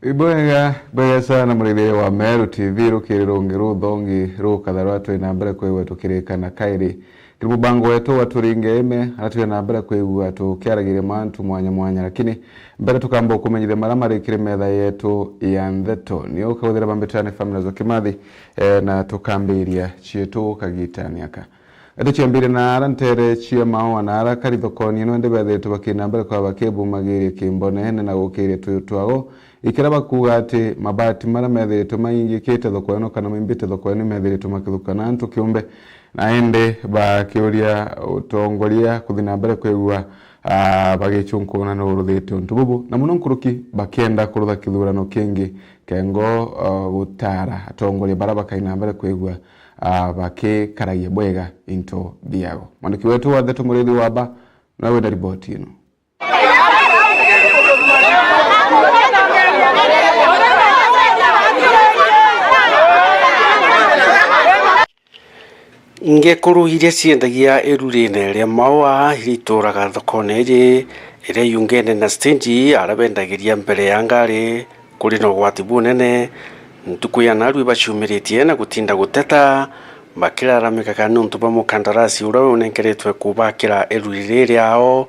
Ibwega sana murithire wa Meru TV rukiriro thongi rukatharwa twi na mbere kwiwe tukirikana kairi kirimubango wetu waturinge ime atwe na mbere kwiwe tukiaragire mantu mwanya lakini mbere tukamba kumenyithia mara marikire metha yetu ya Ntheto ni ukaguthira bambetane family zo Kimathi na tukambiria chietu kagitani aka eto chiambire na arantere chia mao na ara karithokoni no ndebe yetu bakina mbere kwa bakebu magire kimbone na gukire twao ikiraba kuga ati mabati mara methiritwe maingikite thokweno kana mimbite thokweno methiritwe makithukana antu kiumbe na ende bakiuria utongoria kuthina mbere kwigua bagichunkuna no ruthite ntububu na muno nkuruki bakienda kurutha kithurano kingi kengo gutara atongoria baraba kaina mbere kwigua bakikaragie bwega into biago mwandiki wetu wa Ntheto murithi waba nawe na ripoti ino. Ngekuru iria ciendagia irurine ria maua irituraga thokone iri iria yungene na stage arabendagiria mbere ya ngari kuri no gwati bunene ntuku ya narwi baciumiritie na gutinda guteta bakiraramika kana ntu ba mukandarasi ura unenkeretwe kubakira irurire riao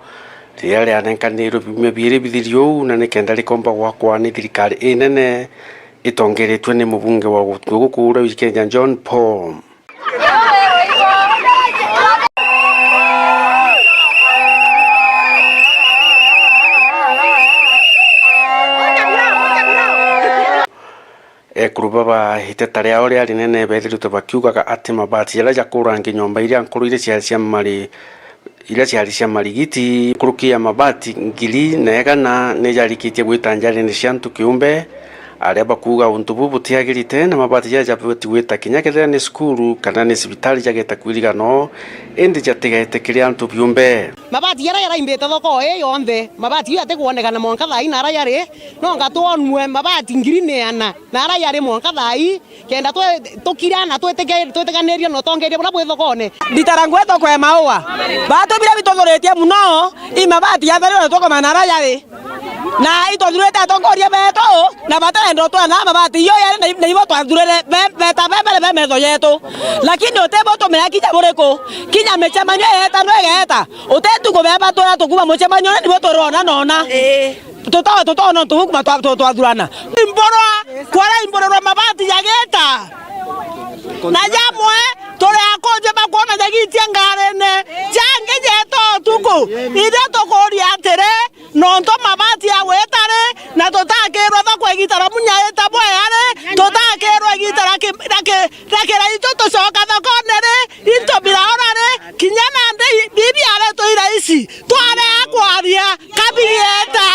ria ria nenkaniro bimwe bire bithirio na nekenda rikomba gwakwa ni thirikari inene itongeretwe ni mubunge wa gukura wikenya John Paul. Kurubaba hiteta riao ria rinene bethiritwe bakiugaga ati mabati yala jakurangi nyomba iria nkuru iria cia marigiti kurukia mabati ngili negana nejarikitie gwitanjari ni cia ntu kiumbe aria bakuga untu bubu tiagirite na mabati ya japoti gwita kinyakethera ni skuru kana ni sibitari jageta kwirigano endi jatigete kiria ntu biumbe mabati yara imbete thoko yonthe mabati ate kuonekana monka thai na ara yari no ngatonwe mabati ngiri neana na ara yari monka thai kenda tukirana tweteganiria no tongeria bula bwe thokone nditarangu thoko ya maua bato bila bitothoretie muno I mabati ya thari no thoko manara yari na itodurete atongoria beto na batendo twana mabati yo yari na ibo twadurere beta bebele bemezo yetu lakini otebo to meakija boreko kinya mechamanyo eta no egeta otetu ko beba tora to kuba mochamanyo ni botorona nona toto no to kuma twadurana imboro mabati yageta na jamwe tore akoje bakona jagiti ngarene change jeto tuko ide to kori atere nonto mabati ya wetare na totakerwa bakwegitara munya eta boyare totakerwa gitara rakera itoto soka thokonere into biraorare kinyana nde bibi are to iraisi tware akwaria kabieta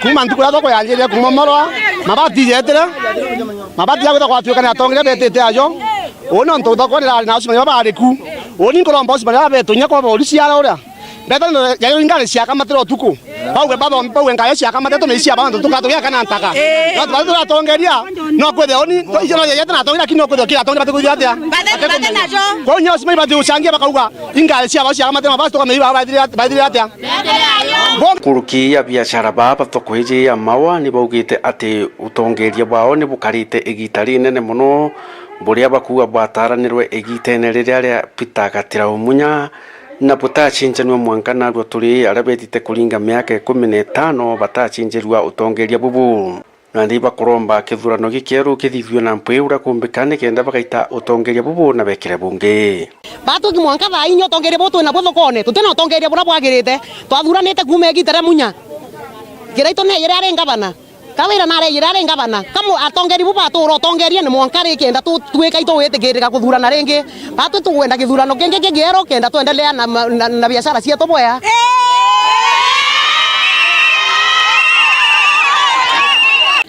kuma ntukura thoko yanjire kumomoro mabati yetere mabati yago kwa tuka na tongire betete ajo ono nto thoko ni na usima bareku oni nkoromba usima ya beto nyako polisi ara ora beto ya ingale cia kamatero tuku bawe bawe ngaya cia kamatero ni cia bantu tuka tuya kana ntaka no twatu la tongeria no kwede oni to ijana yete na tongeria kino kwede kila tongeria batu yatia ko nya usima batu usangie bakauga ingale cia cia kamatero basto kama iba badiri yatia kuruki ya biashara baba tokoije ya mawa ni baugite ati utongeria bwao ni bukarite igitari nene muno buria bakuwa bataranirwe igitene riria pitagatira umunya na butachinjanwa mwankana rwo turi arabetite kuringa miaka 15 batachinjerwa utongeria bubu na ndiba kuromba kithurano gikieru kithithio na mpweura kumbikane kenda bakaita utongeria bubu na bekire bunge batu ki mwanka thai nyo tongeria botu na bothokone tutena utongeria bura bwagirite twathuranite kuma egitara munya giraito ne yirare ngabana kawira nare yirare ngabana kamu atongeri bubu aturo tongeria ni mwanka ri kenda tweka ito wetigirika kuthurana ringi batu tuwenda kithurano kingi kigiero kenda tuendelea na biashara cia toboya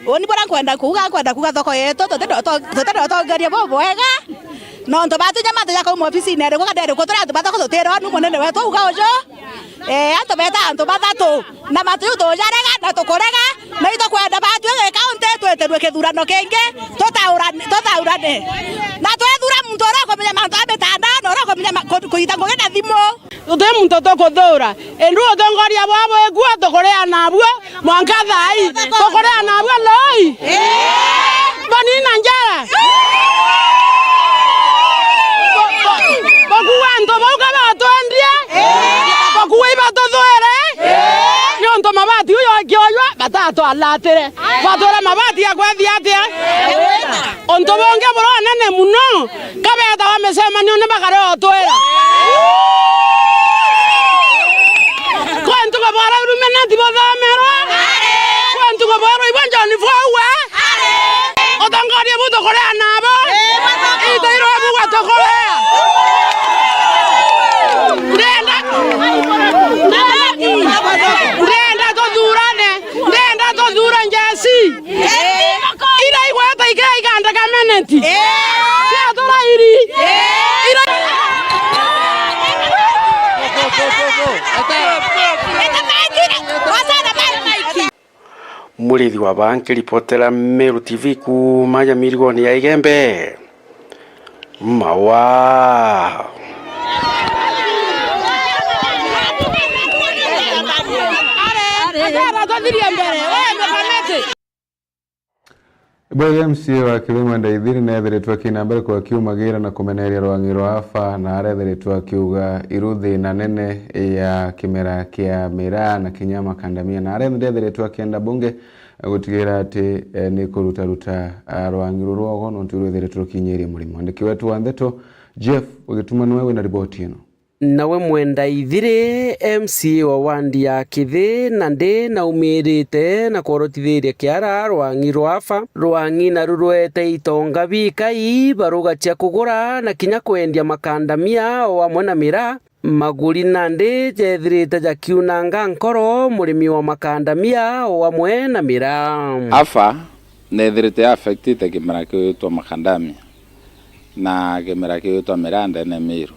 oni bora kwenda kuga thoko yetu tutenda tongeria bobo wega no ndo batu nyamata yako mu ofisi nere kwa ndere ko tora batu ko tera nu monene wetu uga ojo anto beta anto batatu na matu to jarega na to korega na ito kwenda batu e kaunte tweterwe kithurano kenge totaurane na twethura mtu ora ko menya mantu abetanda no ora ko kuita ngogena thimo Ute mtoto kodora endu otongoria bwabo egua tokorea nabwo mwanka thai tokorea nabwo loi bani na njara bokuwa ndo boka batondria bokuwa ibatothoere nyonto mabati uyo akioywa batato alatere batora mabati akwethi atia onto bonge boro nene muno kabeta wamesema nyone bakare otwera kwantu kabara rumena tibothamerwa kwantu kabara ibanja ni fwa otangari buto korea nabo itairo buwa to korea ndenda to durane njasi ira igwata iganda kameneti sia tora iri Murithi wa banki ripotera Meru TV kumaya mirigoni ya Igembe mawa Bwana MCA wa Kilima Ndaithiri na ethiritwe kinambere kwa kiumagira na kumeneria rwangiro afa na arethiritwe kiuga iruthi na nene ya kimera kia mira na kinyama kandamia na arethiritwe kienda bunge gutigira ati ni kuruta rwangiro rwogo no ntirethiritwe kinyeria murimo andiki wetu wa Ndeto Jeff ugituma wewe na ripoti ino nawe Mwendaithiri MCA wa wandi ya Kithi na ndi na umirite na korotithiria kiara rwangi rwafa rwangi na rurwete itonga bikai barugatia kugura na kinya kwendia makandamia o amwe na mira maguri na ndi jethirite jakiunanga nkoro murimi wa makandamia o amwe na mira afa nethirite affected kimera kiitwa makandamia na kimera kiitwa Miranda na Meru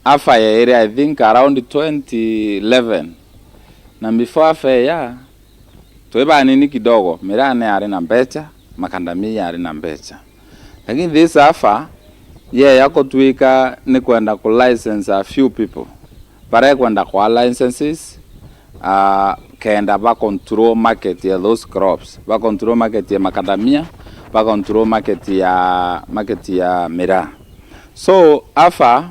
afa ya area I think around 2011 na before afa ya tueba nini kidogo Miranda yari na mbecha makandamia yari na mbecha lakini this afa yako tuika ni kwenda ku license a few people para kwenda kwa licenses kenda ba control market ya those crops ba control market ya makandamia ba control market ya mira so afa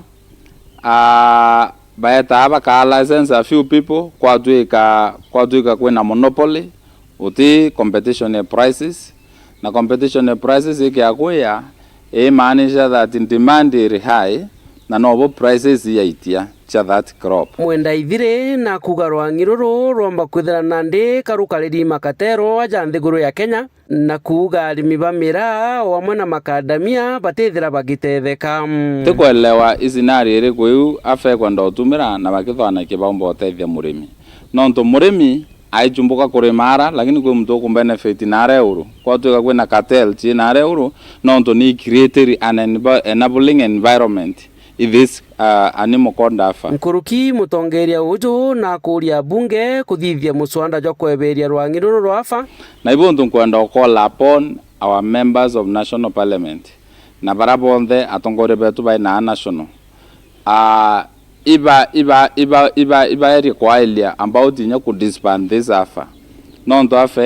baeta aba ka license a few people kwa tuika kwena monopoly uti competition ya prices na competition ya prices ikiakuya maanisha that in demand is high na nobo prices yaitia cha that crop Mwendaithiri na kuga rwangi ruru rwamba kwithira na ndi karukariri makatero aja nthiguru ya Kenya na kuga arimi ba mira o amwe na makandamia batithira bagitetheka tikwelewa izinari iri kwiu afe kwenda utumira na bakithwana kibombo otethia murimi nonto murimi aijumbuka kurimara lakini kwe mtu ku benefit na euro kwa tuka kwena cartel chi na euro nonto ni create an enabling environment this animal condafa nkuruki mutongeria uju na kuria bunge kuthithia muswanda jo kweberia rwangi ruru rwafa na ibuntu kwenda call upon our members of national parliament na barabonde atongore betu by na national iba eri kwa ilia about inya ku disband this afa nonto afa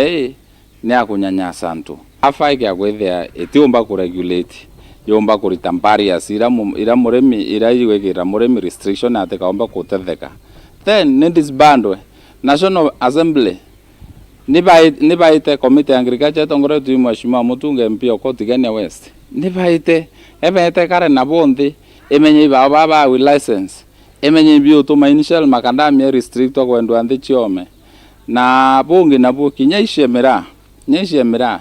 ni akunyanya santu afa iki akwethia etiomba ku regulate yomba kurita barriers ira muremi ira iwekira muremi restriction ate kaomba kutetheka then ni disbandwe national assembly nibaite committee agriculture tongore tu mheshimiwa Mutunge MP okotigania west nibaite ebete kare na bondi emenye baba with license emenye bio to initial makandamia restrict kwendwa nthi chiome na bungi na buki nyaishemera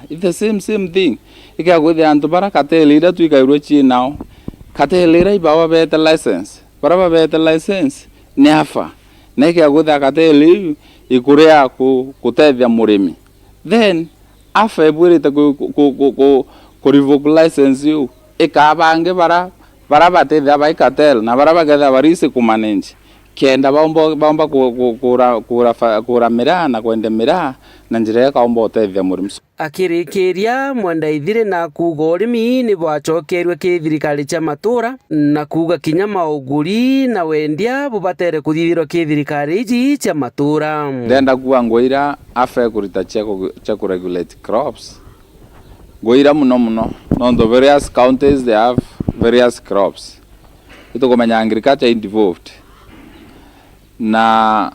it's the same thing ikagwithia antu bara katelira tuikairwe chi nao katelira ibaba bete license bara bete license ni afa na ikagwithia kateli ikurea kutethia murimi then afa ebwirite ku revoke license you ikabange bara batethia ba ikatel na bara bagetha barisi ku manage kenda baomba kuramira na kwendemira na njira kaomba utethia murimi. Akirikiria Mwandaithire na kuga urimi ni bwacokerwe ki thirikari cia matura na kuga kinya mauguri na wendia bubatere kuthithirwa ki thirikari iji cia matura. Ndenda kuwa Ngoira afe kurita cia kuregulate crops. Ngoira muno no the various counties they have various crops. Ito kumenya agriculture involved. Na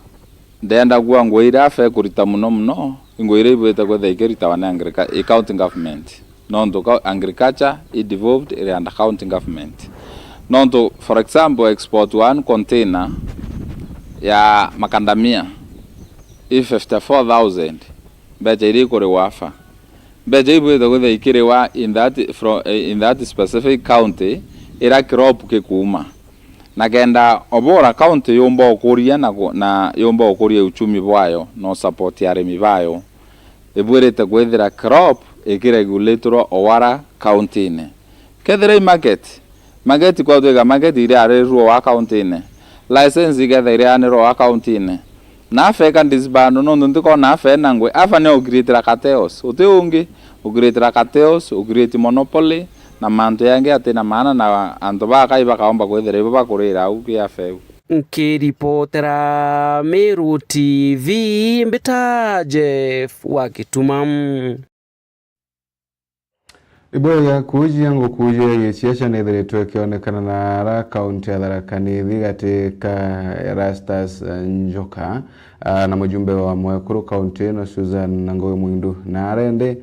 ndenda kuwa Ngoira afe kurita muno Ngoira ibwete kwa thikirita wana county government. Nondo agriculture involved area and county government. Nondo for example export one container ya makandamia if 54,000 beje iri kore wafa. Beje ibwete kwa thikiriwa in that specific county ira crop ke kuma. Na kenda obora county yomba okuria na yomba okuria uchumi bwayo no support ya arimi bayo ebwerete kwethira crop ekiregulator owara county ne kethira market kwa twega market ire are ruo wa county ne license igetha ire ane ruo wa county ne na afeka disbando no ndiko na afe nangwe afa ne ogreatera kateos uteungi ogreatera kateos ogreate monopoly na manto yange atena maana na anto bakaiba kaomba kwethira ibo bakurira au kiafe. Nkiripotera Meru TV mbita Jeff Wakitumam. Ibo ya kujia ngukujia siasa nithiritwe kionekana na ra kaunti ya Tharaka Nithi katika Erastus Njoka na mjumbe wa Mwekuru kaunti ino Susan Ngowe Mwindu na arende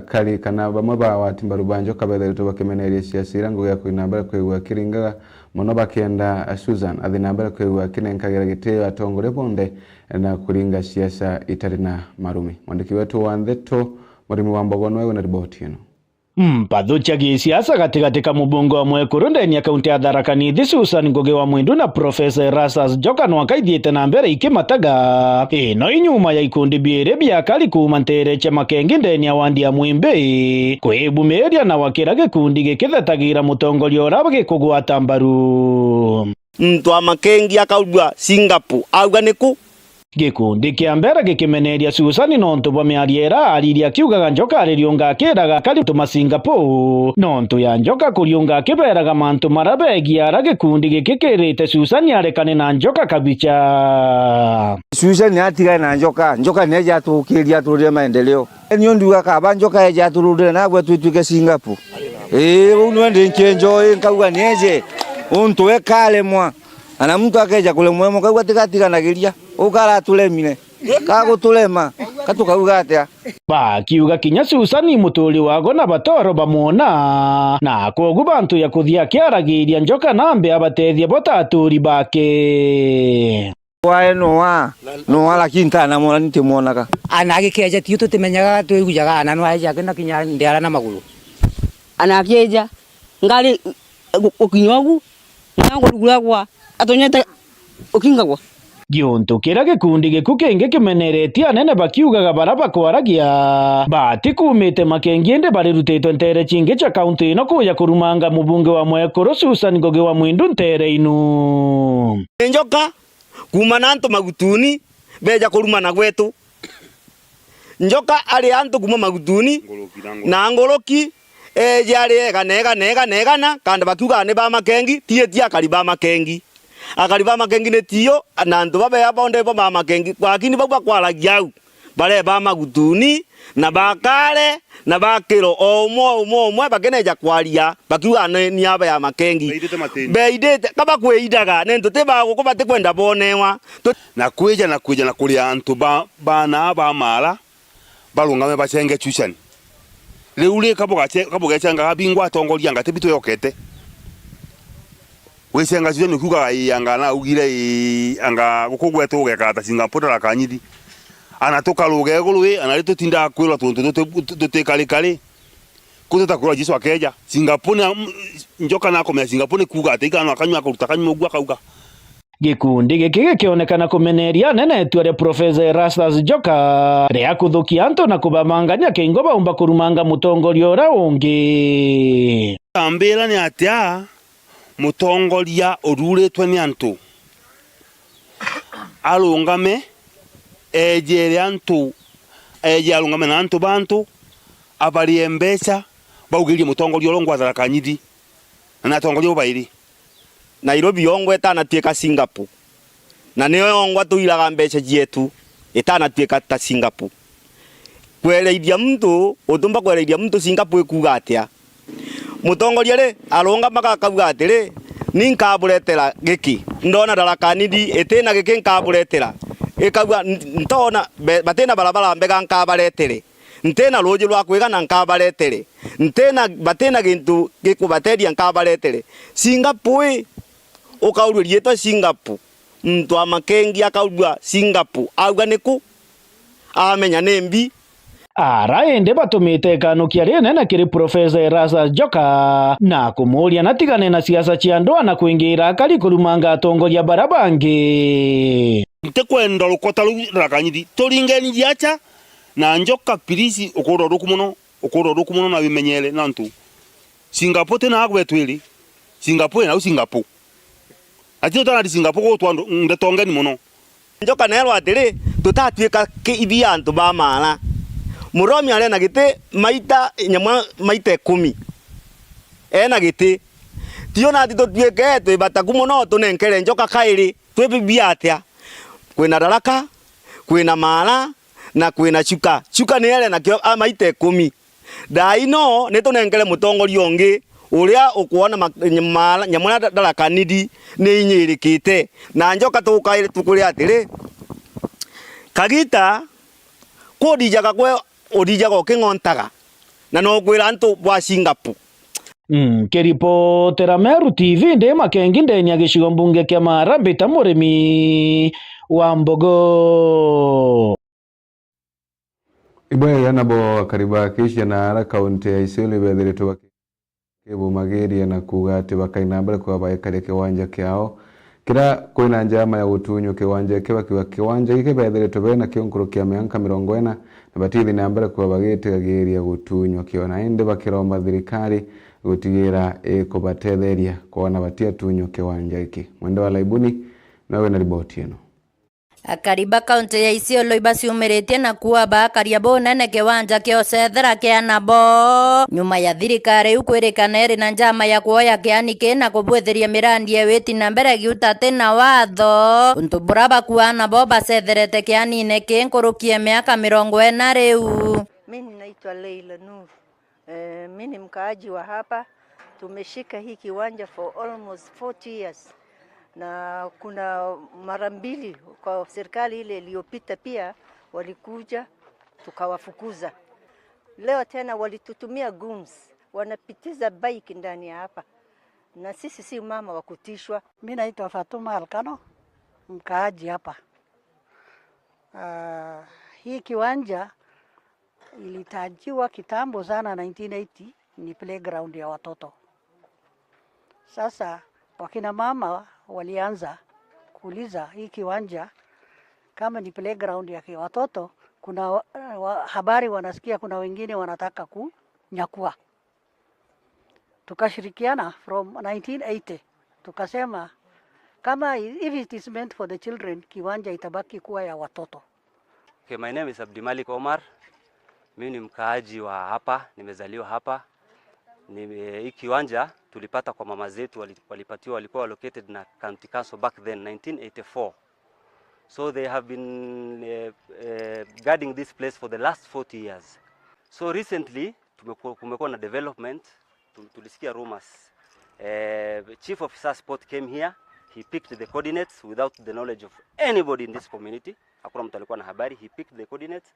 kali kana bamwe ba watimbaru Njoka bethiritwe bakimeneria siasa irango ya kuinambara kwigwa kiringa muno bakenda Susan athinambara kwigwa kinenkagera giteo atongore bonde na kuringa siasa itari na marumi. Mwandiki wetu wa Ntheto Murimu wa Mbogono wewe na ripoti ino. Mpathucha gisiasa katika mubungo wa Mwekuru ndeni ya kaunti ya Tharaka Nithi Susan Ngowe wa Mwindu na Professor Erastus Njoka nwakaithiete na mbere ikimataga ino inyuma ya ikundi biere bia kali kuma ntere cha Makengi ndeni ya wandi ya Mwimbe kwibumiria na wakira gikundi gikithetagira mutongoria urabage kugwata mbaru. Mtu wa Makengi akaugwa Singapore auga niku gikundi kia mbere gikimeneria Susan nontu bamiariera ariria kiugaga Njoka aririunga akiraga kali tuma Singapore nontu ya Njoka kuriunga akiberaga mantu marabegia ara gikundi gikikirite Susan arekane na Njoka kabicha. Susan atiga na Njoka neja tukiria turire maendeleo niyo nduga kaba Njoka eja turure na gwe twituke Singapore unwende nkenjo nkauga neje untu wekale mwa ana mtu akeja kule mwemo kaugwa tigatiga nagiria ukara tulemine kagutulema katukauga atia bakiuga kinya Susan mutuli wago na batoro bamona na kogu bantu ya kuthia kiaragiria Njoka nambe abatethia botaturi bake wae noa lakini tana mona nitimuonaga anagikeja tiyo tutemenyaga twigujaga ana no aja kenda kinya ndiara na maguru anakeja ngali ukinyogu nango ruguragwa atonyete ukingagwa gionto kira gikundi gikukenge kimeneretia anene bakiugaga baraba kwaragia bati kumite Makengi ende barirutitwe ntere chinge cha kaunti ino kuya kurumanga mubunge wa Mwekuru Susan Ngowe wa Mwindu ntere inu Njoka kuma nanto magutuni beja kurumana gwetu Njoka ari anto kuma magutuni na ngoroki jari nega na kanda bakiuga ne ba Makengi tie akaliba Makengi ne tiyo na ndo babe abonde ba Makengi kwakini baba kwaragiau bare ba magutuni na bakale na bakiro omo bakeneja kwaria bakiuga ni aba ya Makengi beidete kaba kweidaga nento teba ko bate kwenda bonewa na kuja na kulia antu bana ba mala balungame bachenge Susan leule kaboga changa bingwa tongolia ngate bitu yokete wesenga Susan kuga yanga na ugire anga gukugweto ugekata Singapore la kanyidi anatoka lugegolwe analito tinda kwela tonto kale kutota kula Yesu akeja Singapore Njoka na komya Singapore kuga atikana akanywa kutakanywa gwa kauga gikundi giki kionekana kumeneria nene tuare Professor Erastus Njoka ria kuthukia antu na kubamanganya kingo baumba kurumanga mutongoria ora ungi ambira ni atia mutongoria oruretwe ni antu alungame ejere antu alungame na antu bantu abari mbeca baugirie mutongoria olongwa Tharaka Nithi na tongoria ubairi Nairobi yongwe etanatuika Singapore na niyo yongwa tuiraga mbeca cietu etanatuika ta Singapore. Kwereithia mtu utumba kwereithia mtu Singapore kuga atia mutongoria ri alonga makakauga atiri ninkaburetera giki ndona Tharaka Nithi etina giki nkaburetera ikauga ntona batena barabara mbega nkabaretere ntena roji rwa kwigana nkabaretere ntena batena gintu gikubateria nkabaretere Singapore ukaururie to Singapore mtu amakengi akaugwa Singapore auga niku amenya nembi araende batumite kanukia rinene kiri Profesa Erastus Joka na kumuria natigane na siasa cia ndoa na kuingira akari kurumanga atongoria barabangi ntekwenda rukota Tharaka Nithi turingeni giacha na Njoka pirisi ukoro ruku muno na bimenyere nantu Singapore tena agwe twiri Singapore na Singapore atio tana Singapore go twandu ndetongeni muno Njoka nero atiri tutatuika ibia antu ba mala Muromi arena gite maita 10 ena gite tiona ati tutuike twi bataku muno tunenkere Njoka kairi twi bibia atia kwina Tharaka kwina mala na kwina chuka ni arena kio maita 10 daino nitunenkere mutongoria ongi uria ukuona mala nyamuna Tharaka Nithi ni inyirikite na Njoka tukaire tukuri atiri kagita kodijaga kwe odijaga okingontaga na no kwira antu bwa Singapore. Keripotera Meru TV ndi makengi ndenya gicigo mbunge kia Maharambee ta murimi wa mbogo ibwe yanabo kariba kisha na ara kaunti ya Isiolo bethiritwo bakibu magiria na kuga ati bakainambere kwa baikare kiwanja kiao kira kwina njama ya gutunyo kiwanja kiwa kiwanja gike bethiritwo bena kionkuru kia mianka 40 na batithi nambere kwa bagitigagiria gutunyo kiona inde bakiromba thirikari gutigira ikubatetheria kuona batia tunyo kiwanja iki mwendo wa laibuni nawe na riboti eno Akariba kaunti ya Isiolo ibasiumiretie na kuwa bakaria bonene kiwanja kio cethera kia nabo nyuma ya thirikari ukwirikana iri na njama ya kuoya kianiki na kubwitheria mirandi ewiti na mbere giutate na watho untu buraba kuwa nabo bacetherete kianine kinkurukie miaka 40 riu. Mimi naitwa Leila Nur. Mimi ni mkaaji wa hapa. Tumeshika hii kiwanja for almost 40 years. Na kuna mara mbili kwa serikali ile iliyopita pia walikuja tukawafukuza. Leo tena walitutumia goons, wanapitiza bike ndani ya hapa. Na sisi si mama wa kutishwa. Mimi naitwa Fatuma Alkano, mkaaji hapa. Hii kiwanja ilitajiwa kitambo sana 1980 ni playground ya watoto. Sasa wakina mama walianza kuuliza hii kiwanja kama ni playground ya watoto, kuna habari wanasikia kuna wengine wanataka kunyakua. Tukashirikiana from 1980 tukasema kama if it is meant for the children, kiwanja itabaki kuwa ya watoto. Okay, my name is Abdimalik Omar. Mimi ni mkaaji wa hapa, nimezaliwa hapa. Hii kiwanja tulipata kwa mama zetu walipatiwa, walikuwa allocated na county council back then 1984. So they have been guarding this place for the last 40 years. So recently kumekuwa na development, tulisikia rumors. Chief Officer Sport came here, he picked the coordinates without the knowledge of anybody in this community. Hakuna mtu alikuwa na habari, he picked the coordinates.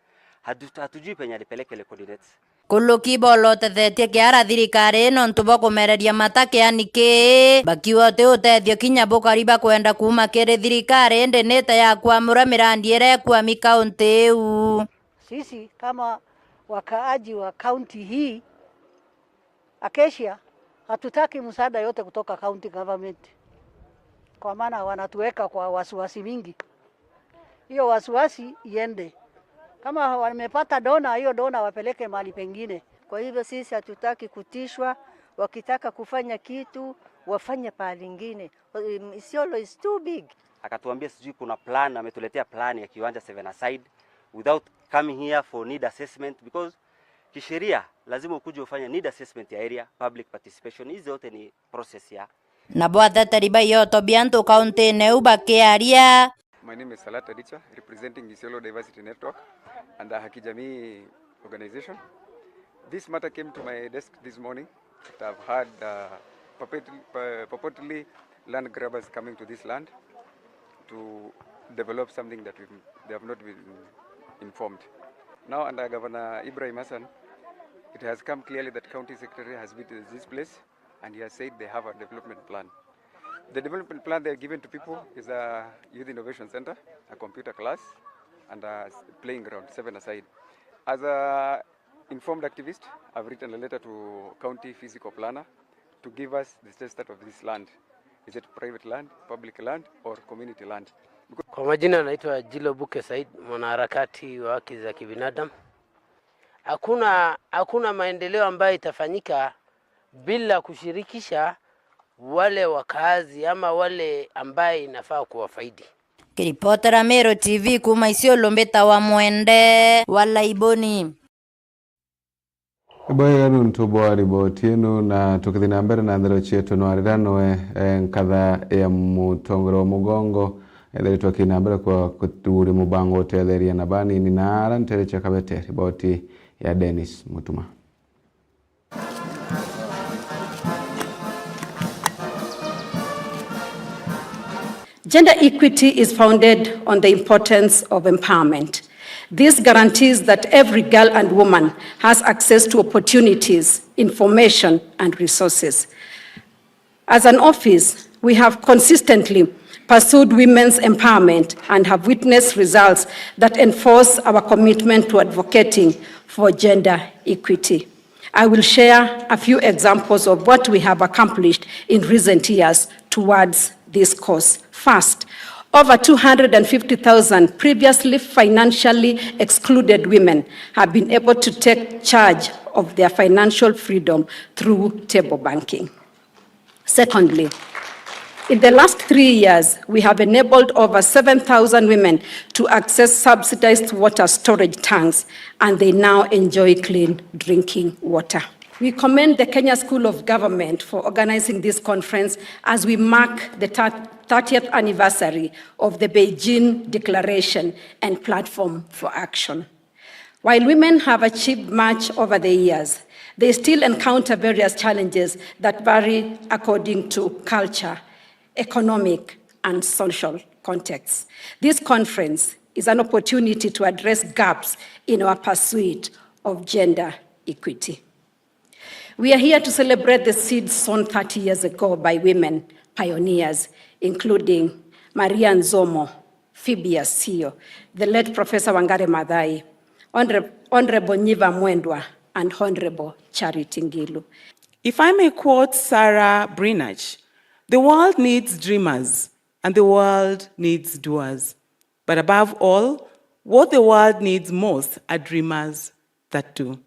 Hatujui penye alipeleka ile coordinates. Kuluki bolotethetie kiara thirikari no ntubo kumereria matake aniki bakiwa te utethio kinya bukariba kwenda kuma kiri thirikari ndenete ya kuamura mirandi ire kwa mikaunti u. Sisi kama wakaaji wa kaunti hii Acacia hatutaki msaada yote kutoka county government, kwa maana wanatuweka kwa wasiwasi mingi. Hiyo wasiwasi iende. Kama wamepata dona, hiyo dona wapeleke mahali pengine. Kwa hivyo sisi hatutaki kutishwa, wakitaka kufanya kitu wafanye pahali nyingine. Isiolo is too big. akatuambia sijui kuna plan, ametuletea plan ya kiwanja 7 aside without coming here for need assessment, because kisheria lazima ukuje ufanye need assessment ya area, public participation. Hizi zote ni process ya na bwatha tariba yoto bianto county neuba kiaria. My name is Salat Adicha, representing Isiolo Diversity Network and the Haki Jamii organization. This matter came to my desk this morning. I've had purportedly land grabbers coming to this land to develop something that they have not been informed. Now under Governor Ibrahim Hassan, it has come clearly that County Secretary has visited this place and he has said they have a development plan. The development plan they are given to people is a youth innovation center, a computer class, and a playing ground, 7 aside. As an informed activist, I've written a letter to county physical planner to give us the status of this land. Is it private land, public land, or community land? Kwa majina naitwa Jilo Buke Said, mwanaharakati wa haki za kibinadamu. Hakuna maendeleo ambayo itafanyika bila kushirikisha wale wakazi ama wale ambaye inafaa kuwafaidi. Kiripotera Meru TV kuma Isiolo mbeta wa Mwende wala Iboni. Baya ntubo riboti inu na tukithina mbere na ndero chetu no arirano nkatha ya mutongoro mugongo ethiritwe kina mbere kwa kuturi mubango tetheria na bani ni na arantere cha kabete riboti ya Dennis Mutuma. Gender equity is founded on the importance of empowerment. This guarantees that every girl and woman has access to opportunities, information, and resources. As an office, we have consistently pursued women's empowerment and have witnessed results that enforce our commitment to advocating for gender equity. I will share a few examples of what we have accomplished in recent years towards this cause. First, over 250,000 previously financially excluded women have been able to take charge of their financial freedom through table banking. Secondly, in the last 3 years, we have enabled over 7,000 women to access subsidized water storage tanks, and they now enjoy clean drinking water. We commend the Kenya School of Government for organizing this conference as we mark the 30th anniversary of the Beijing Declaration and Platform for Action. While women have achieved much over the years, they still encounter various challenges that vary according to culture, economic, and social contexts. This conference is an opportunity to address gaps in our pursuit of gender equity. We are here to celebrate the seeds sown 30 years ago by women pioneers, including Maria Nzomo, Phoebe Asio, the late Professor Wangari Maathai, Honorable Nyiva Mwendwa, and Honorable Charity Ngilu. If I may quote Sarah Brinach, the world needs dreamers and the world needs doers. But above all, what the world needs most are dreamers that do.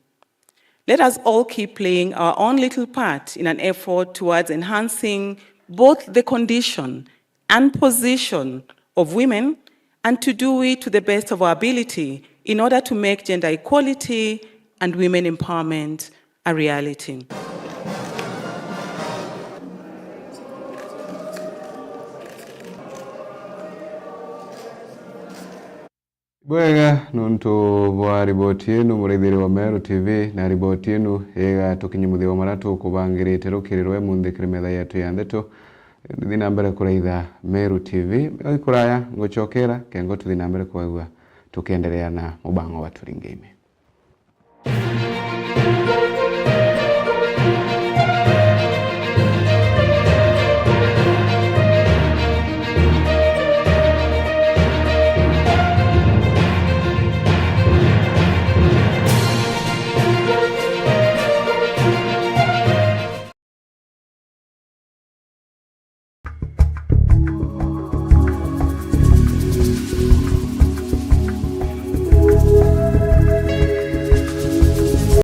Let us all keep playing our own little part in an effort towards enhancing both the condition and position of women, and to do it to the best of our ability in order to make gender equality and women empowerment a reality. Bwega nuntu bwa riboti inu murithiri wa Meru TV na riboti inu ega tukinyimuthia maratu kubangirite rukirirwe munthikire metha yetu ya ndeto thina mbere kuraitha Meru TV ikuraya ngochokera kengo tuthina mbere kwagua tukiendelea na mubango wa turingeime.